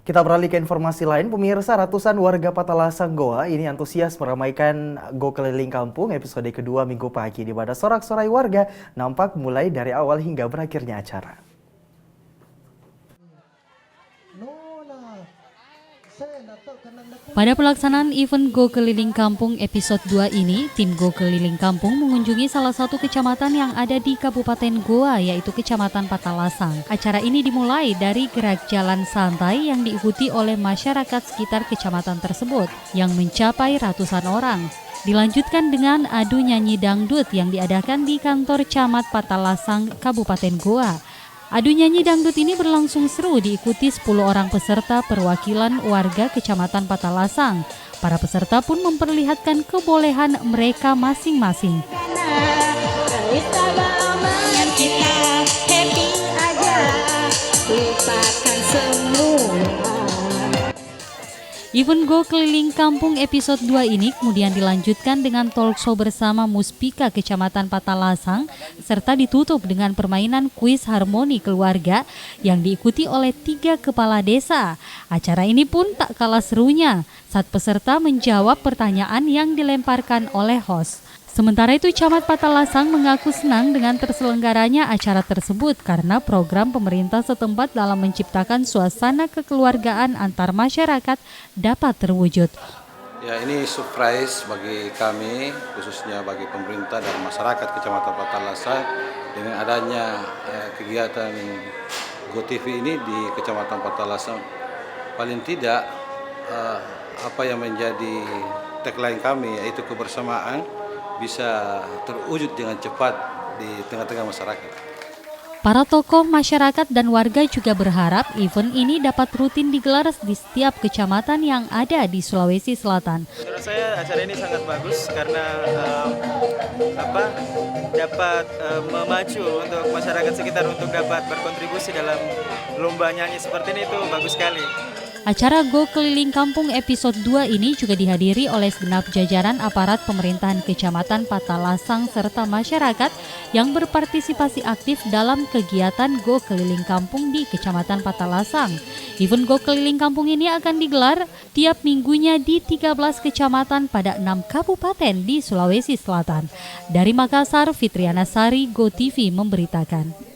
Kita beralih ke informasi lain, pemirsa. Ratusan warga Patalasang Goa ini antusias meramaikan Go Keliling Kampung episode kedua Minggu pagi, di mana sorak-sorai warga nampak mulai dari awal hingga berakhirnya acara. Pada pelaksanaan event Go Keliling Kampung episode 2 ini, tim Go Keliling Kampung mengunjungi salah satu kecamatan yang ada di Kabupaten Goa, yaitu Kecamatan Patalasang. Acara ini dimulai dari gerak jalan santai yang diikuti oleh masyarakat sekitar kecamatan tersebut, yang mencapai ratusan orang. Dilanjutkan dengan adu nyanyi dangdut yang diadakan di kantor Camat Patalasang, Kabupaten Goa. Adu nyanyi dangdut ini berlangsung seru, diikuti 10 orang peserta perwakilan warga Kecamatan Patalasang. Para peserta pun memperlihatkan kebolehan mereka masing-masing. Event Go Keliling Kampung episode 2 ini kemudian dilanjutkan dengan talk show bersama Muspika Kecamatan Patalasang, serta ditutup dengan permainan kuis harmoni keluarga yang diikuti oleh 3 kepala desa. Acara ini pun tak kalah serunya saat peserta menjawab pertanyaan yang dilemparkan oleh host. Sementara itu, Camat Patalasang mengaku senang dengan terselenggaranya acara tersebut karena program pemerintah setempat dalam menciptakan suasana kekeluargaan antar masyarakat dapat terwujud. Ya, ini surprise bagi kami, khususnya bagi pemerintah dan masyarakat Kecamatan Patalasang dengan adanya kegiatan GoTV ini di Kecamatan Patalasang. Paling tidak apa yang menjadi tagline kami, yaitu kebersamaan, bisa terwujud dengan cepat di tengah-tengah masyarakat. Para tokoh masyarakat dan warga juga berharap event ini dapat rutin digelar di setiap kecamatan yang ada di Sulawesi Selatan. Menurut saya acara ini sangat bagus karena dapat memacu untuk masyarakat sekitar untuk dapat berkontribusi dalam lomba nyanyi seperti ini, itu bagus sekali. Acara Go Keliling Kampung episode 2 ini juga dihadiri oleh segenap jajaran aparat pemerintahan Kecamatan Patalasang serta masyarakat yang berpartisipasi aktif dalam kegiatan Go Keliling Kampung di Kecamatan Patalasang. Event Go Keliling Kampung ini akan digelar tiap minggunya di 13 kecamatan pada 6 kabupaten di Sulawesi Selatan. Dari Makassar, Fitriana Sari, GoTV memberitakan.